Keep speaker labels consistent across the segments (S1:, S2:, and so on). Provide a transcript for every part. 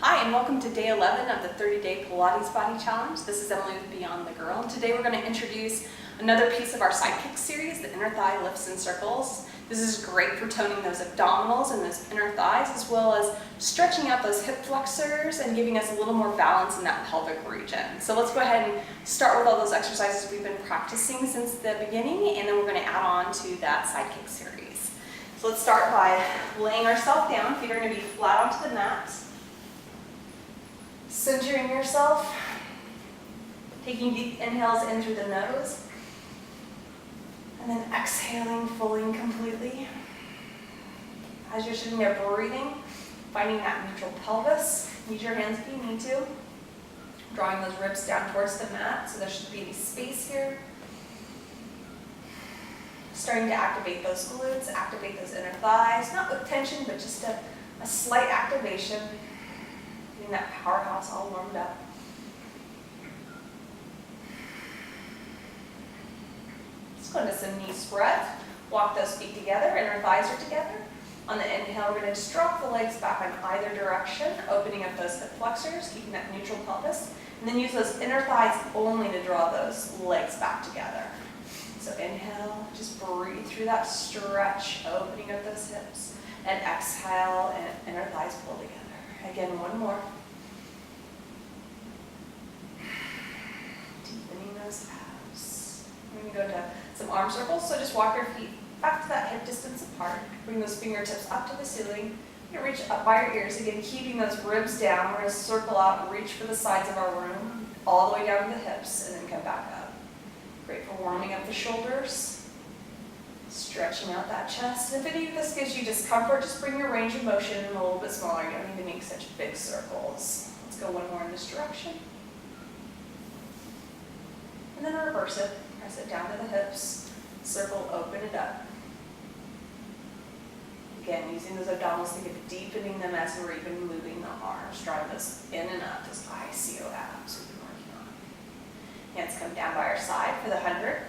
S1: Hi, and welcome to day 11 of the 30-day Pilates Body Challenge. This is Emily with Beyond the Girl, and today we're going to introduce another piece of our sidekick series, the inner thigh lifts and circles. This is great for toning those abdominals and those inner thighs, as well as stretching out those hip flexors and giving us a little more balance in that pelvic region. So let's go ahead and start with all those exercises we've been practicing since the beginning, and then we're going to add on to that sidekick series. So let's start by laying ourselves down. Feet are going to be flat onto the mat. Centering yourself, taking deep inhales in through the nose, and then exhaling fully and completely. As you're sitting there breathing, finding that neutral pelvis. Use your hands if you need to. Drawing those ribs down towards the mat, so there should be any space here. Starting to activate those glutes, activate those inner thighs, not with tension, but just a slight activation. Getting that powerhouse all warmed up. Let's go into some knee spread. Walk those feet together, inner thighs are together. On the inhale, we're going to just drop the legs back in either direction, opening up those hip flexors, keeping that neutral pelvis. And then use those inner thighs only to draw those legs back together. So inhale, just breathe through that stretch, opening up those hips. And exhale, and inner thighs pull together. Again, one more. Deepening those abs. We're going to go to some arm circles, so just walk your feet back to that hip distance apart. Bring those fingertips up to the ceiling. You can reach up by your ears, again, keeping those ribs down. We're going to circle out, reach for the sides of our room, all the way down to the hips, and then come back up. Great for warming up the shoulders. Stretching out that chest. And if any of this gives you discomfort, just bring your range of motion a little bit smaller. You don't need to make such big circles. Let's go one more in this direction. And then reverse it. Press it down to the hips. Circle, open it up. Again, using those abdominals, think of deepening them as we're even moving the arms. Drawing those in and up, those ICO abs we've been working on. Hands come down by our side for the 100.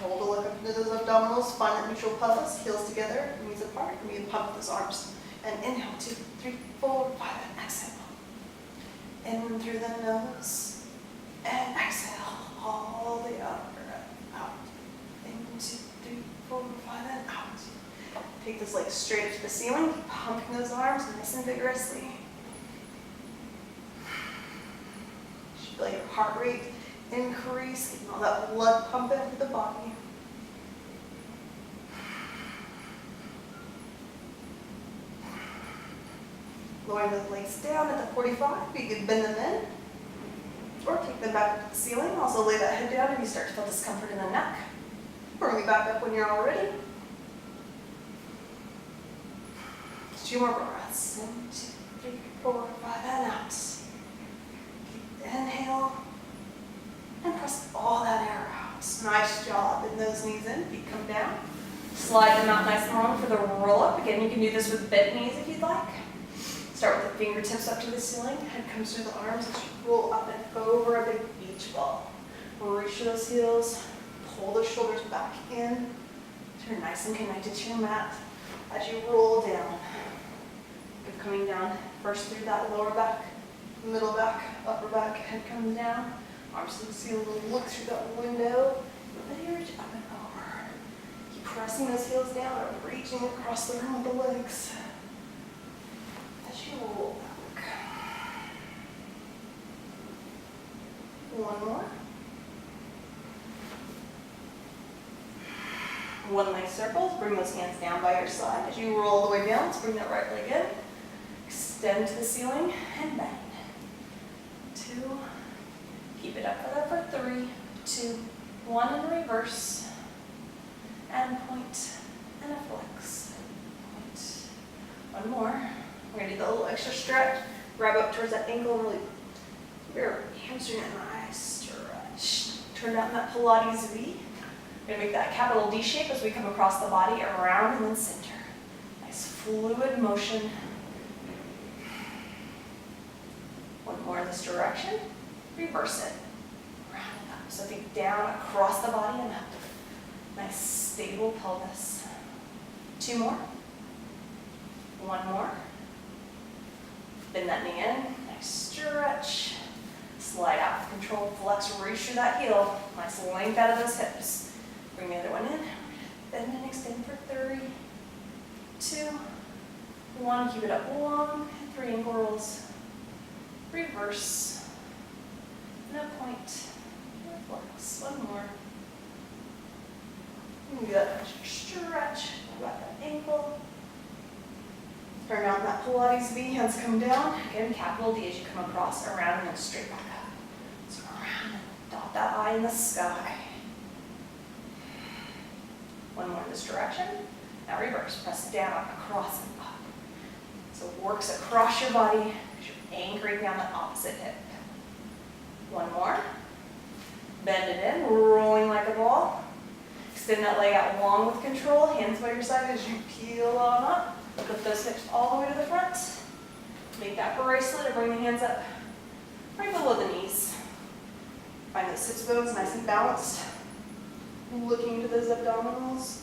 S1: Hold a look up into those abdominals, find that neutral pelvis, heels together, knees apart, and you pump those arms. And inhale, 2, 3, 4, 5, and exhale. In through the nose, and exhale, all the way up, out. In, 2, 3, 4, 5, and out. Take those legs straight up to the ceiling, keep pumping those arms nice and vigorously. You should feel your heart rate increase, getting all that blood pumping into the body. Lowering those legs down at the 45, you can bend them in, or take them back to the ceiling. Also lay that head down if you start to feel discomfort in the neck. Bring me back up when you're all ready. 2 more breaths. 1, 2, 3, 4, 5, and out. Inhale. And press all that air out. Nice job. Bend those knees in, feet come down. Slide them out nice and long for the roll up. Again, you can do this with bent knees if you'd like. Start with the fingertips up to the ceiling. Head comes through the arms as you roll up and over a big beach ball. Reach those heels. Pull those shoulders back in. Turn nice and connected to your mat as you roll down. You're coming down first through that lower back, middle back, upper back. Head comes down. Arms to the ceiling, look through that window, and then you reach up and over. Keep pressing those heels down or reaching across the room with the legs as you roll back. One more. One leg circles, bring those hands down by your side. As you roll all the way down, let's bring that right leg in. Extend to the ceiling and bend. 2. Keep it up for that for 3, 2, 1, and reverse. And point, and a flex. Point. One more. We're going to do the little extra stretch. Grab up towards that ankle and really keep your hamstring a nice stretch. Turn down that Pilates V. We're going to make that capital D shape as we come across the body, around and then center. Nice fluid motion. One more in this direction. Reverse it. Round it up. So think down across the body and up. Nice stable pelvis. 2 more. One more. Bend that knee in, stretch. Slide out with control, flex, reach through that heel. Nice length out of those hips. Bring the other one in. Bend and extend for 3, 2, 1. Keep it up long. 3 ankle rolls. Reverse. No point. Flex. One more. Good. Stretch. Wrap that ankle. Turn out that Pilates V. Hands come down. Again, capital D as you come across, around, and then straight back up. So around and dot that eye in the sky. One more in this direction. Now reverse. Press down, across, and up. So it works across your body as you're anchoring down that opposite hip. One more. Bend it in, rolling like a ball. Extend that leg out long with control. Hands by your side as you peel on up. Lift those hips all the way to the front. Make that bracelet or bring the hands up right below the knees. Find those sits bones nice and balanced. Looking to those abdominals.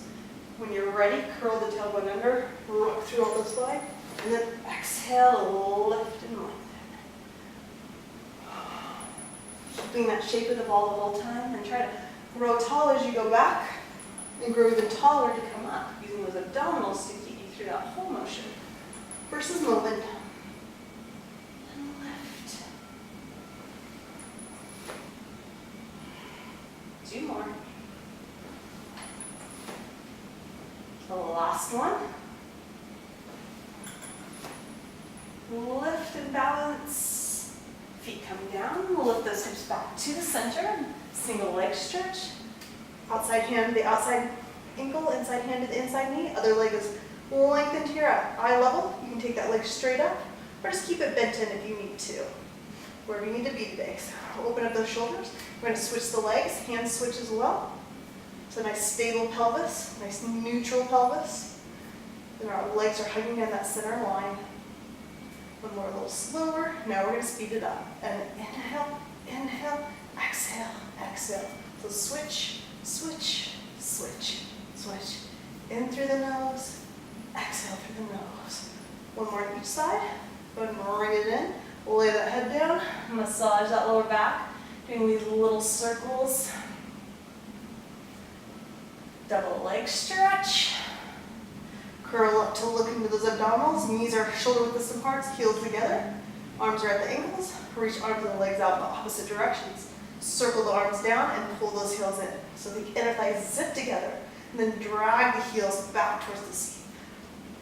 S1: When you're ready, curl the tailbone under, rock through all the spine, and then exhale, lift and lengthen. Keeping that shape of the ball the whole time, and try to grow tall as you go back, and grow even taller to come up, using those abdominals to keep you through that whole motion. Versus movement. And lift. 2 more. The last one. Lift and balance. Feet come down. We'll lift those hips back to the center. Single leg stretch. Outside hand to the outside ankle, inside hand to the inside knee. Other leg is lengthened here at eye level. You can take that leg straight up, or just keep it bent in if you need to. Wherever you need to be today. So open up those shoulders. We're going to switch the legs. Hands switch as well. So nice stable pelvis, nice neutral pelvis. Then our legs are hugging down that center line. One more, a little slower. Now we're going to speed it up. And inhale, inhale, exhale, exhale. So switch, switch, switch, switch. In through the nose, exhale through the nose. One more on each side. Go ahead and bring it in. Lay that head down. Massage that lower back. Doing these little circles. Double leg stretch. Curl up to look into those abdominals. Knees are shoulder width distance apart, heels together. Arms are at the ankles. Reach arms and legs out in the opposite directions. Circle the arms down and pull those heels in. So the inner thighs zip together. And then drag the heels back towards the seat.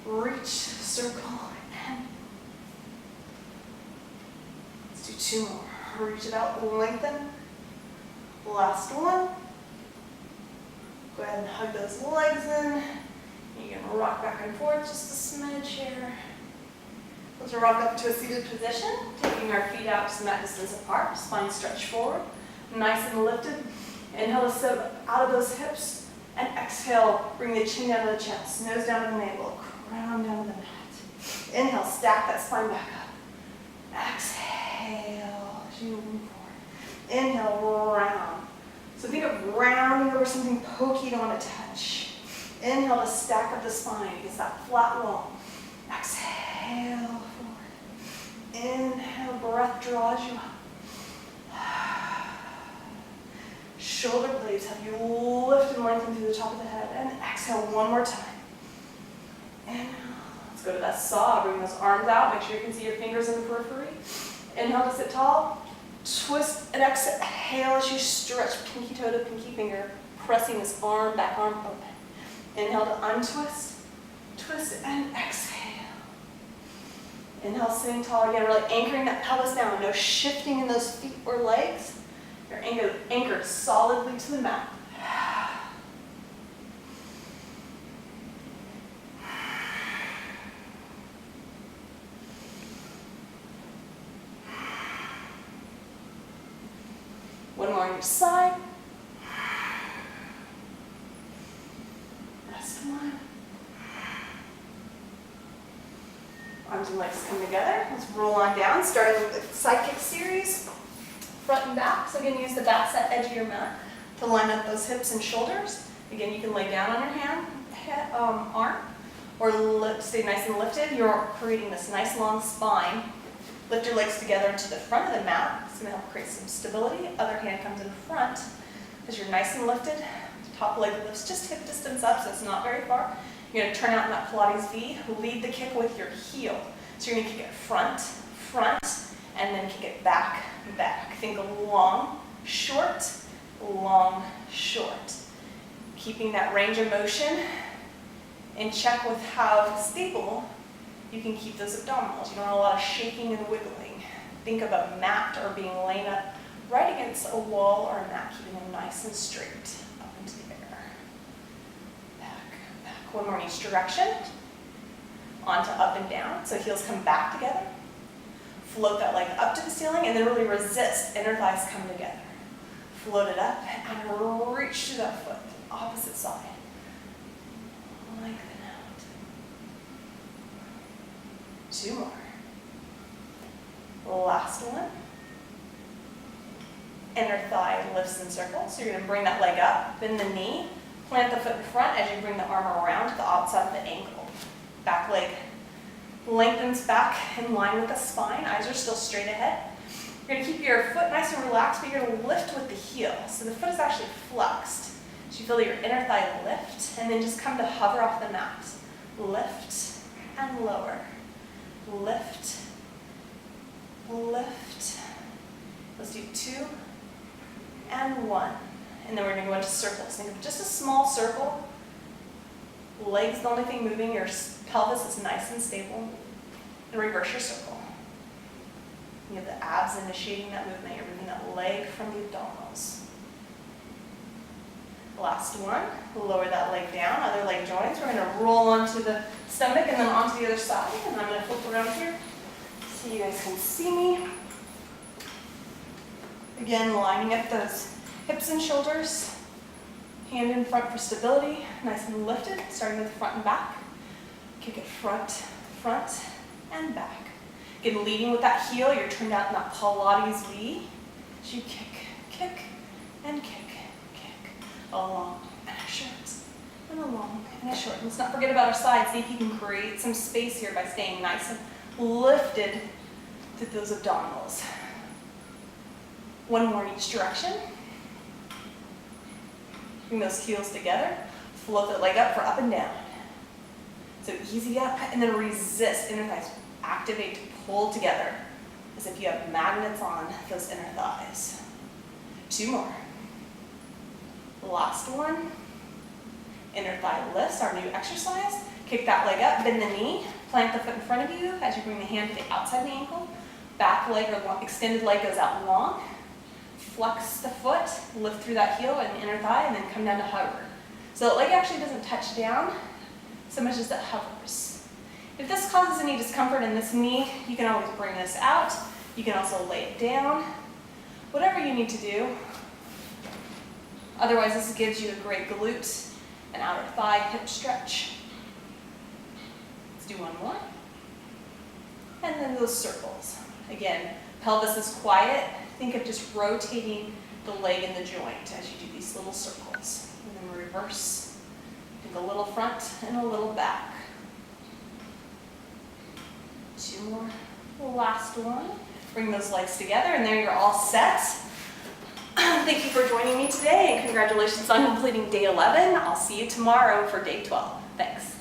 S1: Reach, circle, and let's do 2 more. Reach it out, lengthen. Last one. Go ahead and hug those legs in. You can rock back and forth just a smidge here. Let's rock up to a seated position, taking our feet out to mat distance apart, spine stretch forward, nice and lifted. Inhale to sit out of those hips, and exhale, bring the chin down to the chest, nose down to the navel, crown down to the mat. Inhale, stack that spine back up. Exhale as you move forward. Inhale, round. So think of rounding over something pokey you don't want to touch. Inhale to stack up the spine against that flat wall. Exhale forward. Inhale, breath draws you up. Shoulder blades have you lift and lengthen through the top of the head. And exhale one more time. Inhale. Let's go to that saw. Bring those arms out. Make sure you can see your fingers in the periphery. Inhale to sit tall. Twist and exhale as you stretch pinky toe to pinky finger, pressing this arm, back arm open. Inhale to untwist, twist and exhale. Inhale, sitting tall again, really anchoring that pelvis down. No shifting in those feet or legs. You're anchored solidly to the mat. One more on each side. Last one. Arms and legs come together. Let's roll on down, starting with the side kick series, front and back. So again, use the back set edge of your mat to line up those hips and shoulders. Again, you can lay down on your arm, or stay nice and lifted. You're creating this nice long spine. Lift your legs together to the front of the mat. It's going to help create some stability. Other hand comes in front as you're nice and lifted. Top leg lifts just hip distance up, so it's not very far. You're going to turn out in that Pilates V. Lead the kick with your heel. So you're going to kick it front, front, and then kick it back, back. Think long, short, long, short. Keeping that range of motion in check with how stable you can keep those abdominals. You don't want a lot of shaking and wiggling. Think of a mat or being laying up right against a wall or a mat, keeping them nice and straight up into the air. Back, back. One more in each direction. Onto up and down. So heels come back together. Float that leg up to the ceiling and then really resist. Inner thighs come together. Float it up and reach to that foot. Opposite side. Lengthen out. 2 more. Last one. Inner thigh lifts in circles. So you're going to bring that leg up, bend the knee, plant the foot in front as you bring the arm around to the outside of the ankle. Back leg lengthens back in line with the spine. Eyes are still straight ahead. You're going to keep your foot nice and relaxed, but you're going to lift with the heel. So the foot is actually flexed. So you feel your inner thigh lift, and then just come to hover off the mat. Lift and lower. Lift, lift. Let's do 2 and 1. And then we're going to go into circles. Think of just a small circle. Legs the only thing moving. Your pelvis is nice and stable. And reverse your circle. You have the abs initiating that movement. You're moving that leg from the abdominals. Last one. Lower that leg down. Other leg joins. We're going to roll onto the stomach and then onto the other side. And I'm going to flip around here so you guys can see me. Again, lining up those hips and shoulders. Hand in front for stability. Nice and lifted. Starting with the front and back. Kick it front, front, and back. Again, leading with that heel. You're turned out in that Pilates V. As you kick, kick, and kick. A long and a short, and a long and a short. Let's not forget about our sides. See if you can create some space here by staying nice and lifted to those abdominals. One more in each direction. Bring those heels together. Float that leg up for up and down. So easy up, and then resist. Inner thighs activate to pull together as if you have magnets on those inner thighs. 2 more. Last one. Inner thigh lifts, our new exercise. Kick that leg up, bend the knee, plant the foot in front of you as you bring the hand to the outside of the ankle. Back leg or extended leg goes out long. Flex the foot, lift through that heel and inner thigh, and then come down to hover. So the leg actually doesn't touch down so much as it hovers. If this causes any discomfort in this knee, you can always bring this out. You can also lay it down. Whatever you need to do. Otherwise, this gives you a great glute and outer thigh hip stretch. Let's do one more. And then those circles. Again, pelvis is quiet. Think of just rotating the leg in the joint as you do these little circles. And then reverse. Think a little front and a little back. 2 more. Last one. Bring those legs together, and there you're all set. Thank you for joining me today, and congratulations on completing day 11. I'll see you tomorrow for day 12. Thanks.